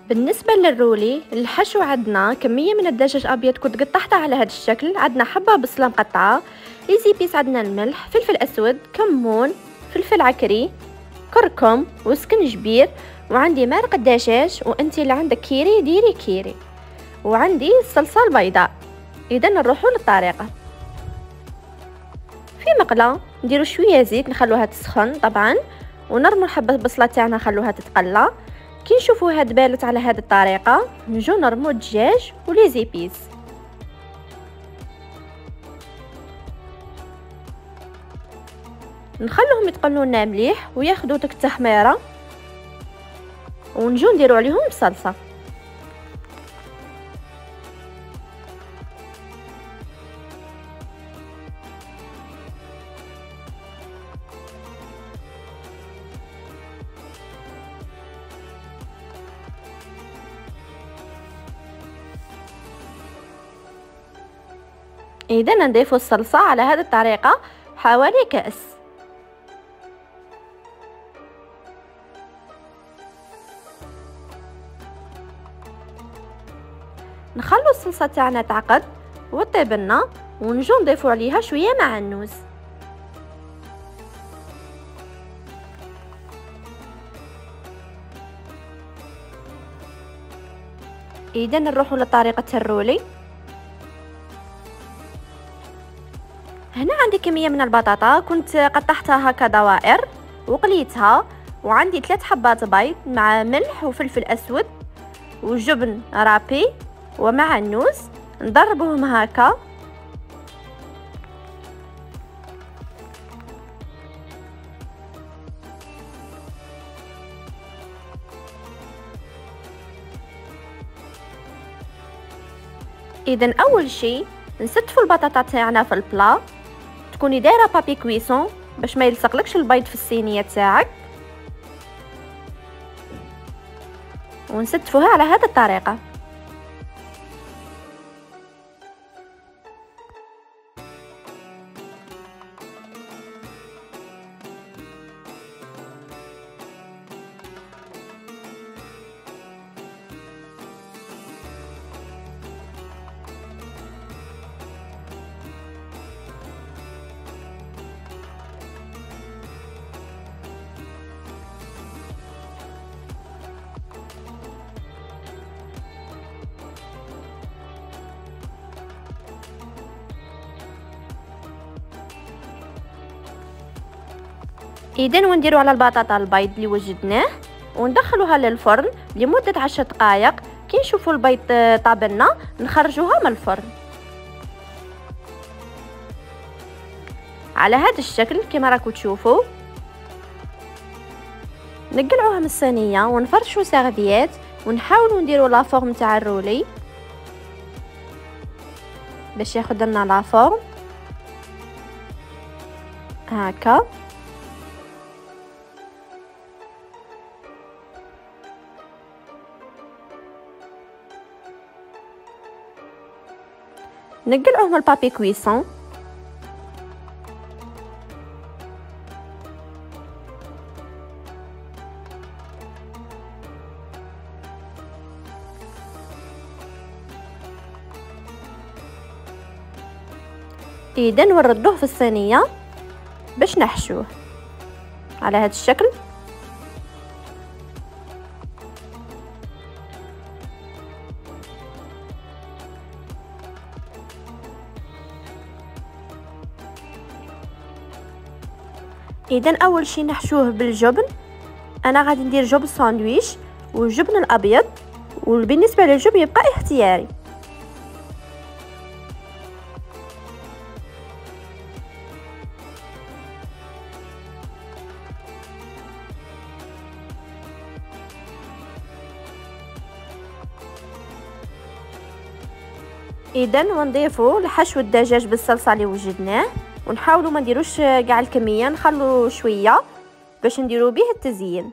بالنسبة للرولي الحشو عندنا كمية من الدجاج أبيض كنت قطعتها على هذا الشكل. عندنا حبة بصلة مقطعة، لي زيبيس، عندنا الملح، فلفل أسود، كمون، فلفل عكري، كركم وسكنجبير، وعندي مرق الدجاج، وانتي اللي عندك كيري ديري كيري، وعندي الصلصة البيضاء. إذا نروحوا للطريقة. في مقلة نديروا شوية زيت نخلوها تسخن طبعا، ونرموا حبة بصلة تاعنا نخلوها تتقلى. كي نشوفوها تبالت على هذه الطريقة نجو نرمو الدجاج ولي زيبيس. نخلوهم يتقلوا لنا مليح وياخذوا ديك التحميره، ونجو نديروا عليهم الصلصه. إذا نضيف الصلصة على هذه الطريقة حوالي كأس. نخلو الصلصة تاعنا تعقد وطيب لنا، ونجو نضيفو عليها شوية مععنوس. إذا نروحو لطريقة الرولي. هنا عندي كمية من البطاطا كنت قطعتها هكا دوائر وقليتها، وعندي 3 حبات بيض مع ملح وفلفل أسود وجبن رابي ومععنوس، نضربهم هكا. إذا أول شي نستفوا البطاطا تاعنا في البلا، تكوني دايره بابي كويسون باش ما يلصقلكش البيض في الصينيه تاعك، ونستفوها على هذه الطريقه. إذا ونديرو على البطاطا البيض اللي وجدناه وندخلوها للفرن لمدة 10 دقائق. كي نشوفوا البيض طابلنا نخرجوها من الفرن على هذا الشكل كما راكم تشوفوا. نقلعوها من الصينيه ونفرشوا سيرفيات، ونحاولوا نديروا لا فورم تاع الرولي باش ياخذ لنا لا فورم هكا. نقلعوه من البابي كويسون. إذا نوردوه في الصينيه باش نحشوه على هذا الشكل. إذا اول شي نحشوه بالجبن. انا غادي ندير جبن ساندويش والجبن الابيض، وبالنسبه للجبن يبقى اختياري. اذا ونضيفوا لحشو الدجاج بالصلصه اللي وجدناه، ونحاولوا ما نديروش كاع الكميه، نخلو شويه باش نديروا به التزيين.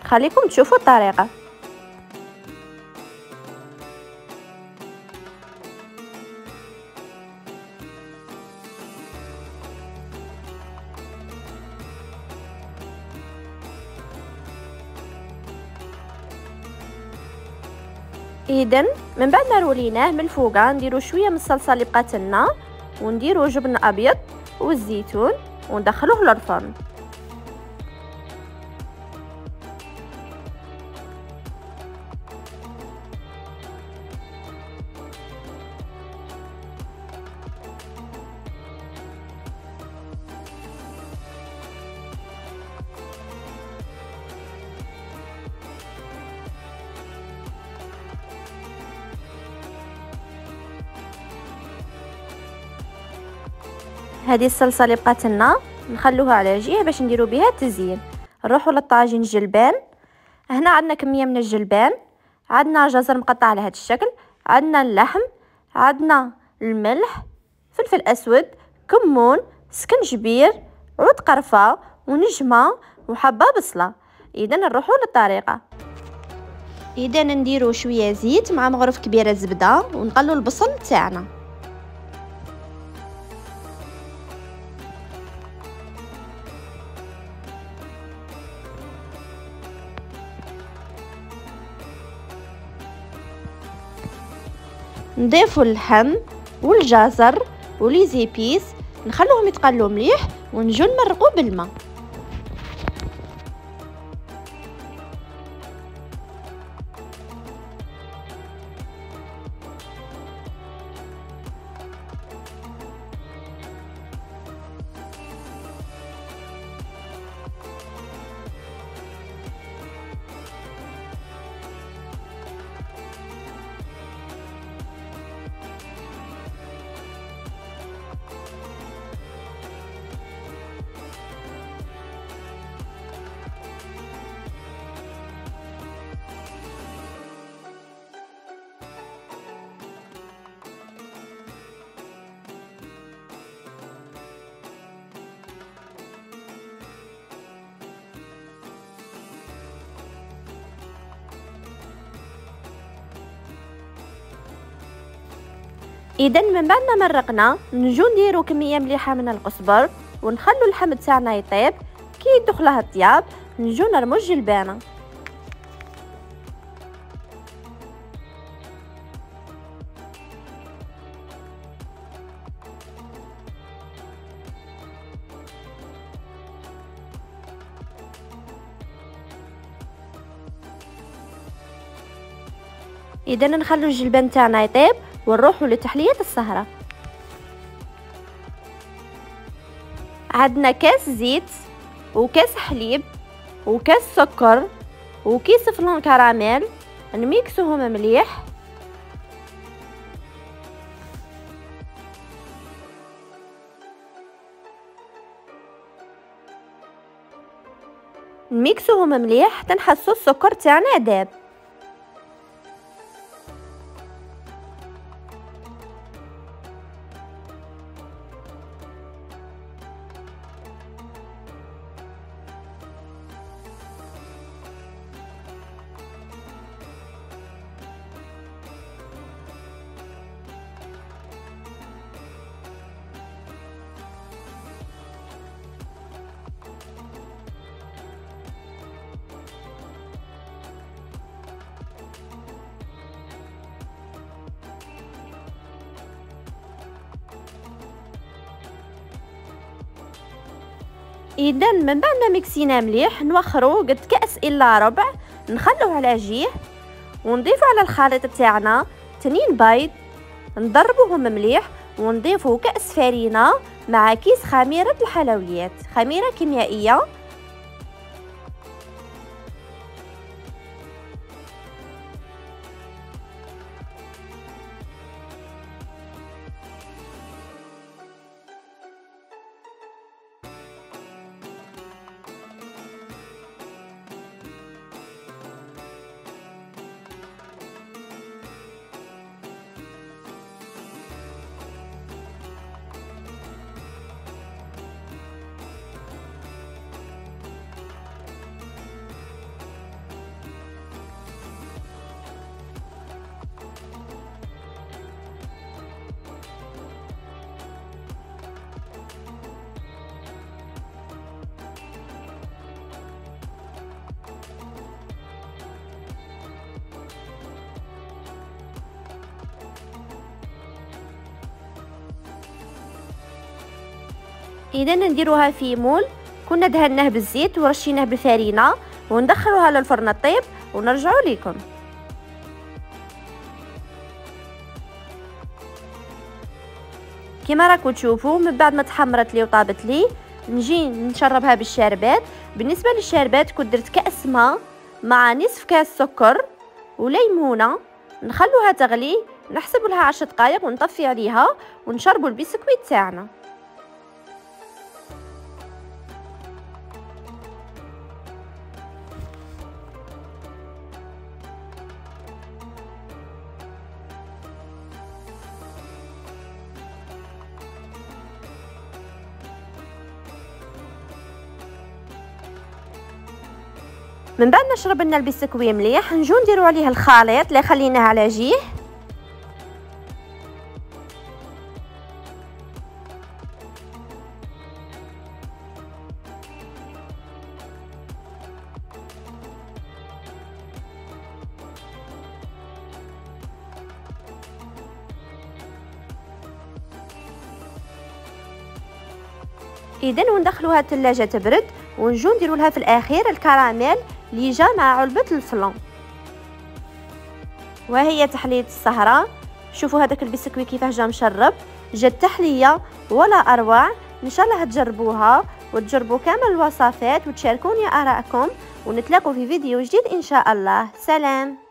خليكم تشوفوا الطريقه. اذا من بعد ما روليناه من الفوقه نديرو شويه من الصلصه اللي بقات لنا ونديرو جبن ابيض والزيتون وندخلوه للفرن. هذه الصلصه اللي بقات لنا نخلوها على جهه باش نديرو بها التزيين. نروحوا للطاجين الجلبان. هنا عندنا كميه من الجلبان، عندنا جزر مقطع على هذا الشكل، عندنا اللحم، عندنا الملح، فلفل اسود، كمون، سكنجبير، عود قرفه ونجمه وحبه بصله. اذا نروحوا للطريقه. اذا نديروا شويه زيت مع مغرف كبيره زبده ونقلوا البصل تاعنا. نضيفوا اللحم والجزر ولي زيبيس، نخلوهم يتقلوا مليح ونجو نمرقوا بالماء. اذا من بعد ما مرقنا نجو نديرو كميه مليحه من القزبر ونخلو اللحم تاعنا يطيب. كي يدخل له الطياب نجو نرمو الجلبانه. اذا نخلو الجلبان تاعنا يطيب ونروحوا لتحليه السهره. عندنا كاس زيت وكاس حليب وكاس سكر وكيس فلان كراميل، نميكسوهم مليح. نميكسوهم مليح تنحسوا السكر تاعنا داب. اذا من بعد ما ميكسينا مليح نوخرو قد كاس الا ربع، نخلوه على جيه ونضيفو على الخليط تاعنا 2 بيض نضربوهم مليح ونضيفو كاس فرينه مع كيس خميره الحلويات، خميره كيميائيه. اذا نديروها في مول كنا دهناه بالزيت ورشيناه بالفرينه وندخلوها للفرن طيب ونرجعوا لكم. كما راكم تشوفوا من بعد ما تحمرت لي وطابت لي نجي نشربها بالشربات. بالنسبه للشربات كنت درت كاس ماء مع نصف كاس سكر وليمونه، نخلوها تغلي، نحسب لها 10 دقائق ونطفي عليها ونشربوا البسكويت تاعنا. من بعد ما شربنا البسكوي مليح نجو نديرو عليه الخليط اللي خليناه على جيه. اذا وندخلوها الثلاجه تبرد ونجو نديرو لها في الاخير الكراميل اللي جا مع علبه الفلون. وهي تحليه السهره. شوفوا هذاك البسكوي كيفاه جا مشرب، جات تحليه ولا اروع. ان شاء الله تجربوها وتجربوا كامل الوصفات وتشاركوني ارائكم، ونتلاقوا في فيديو جديد ان شاء الله. سلام.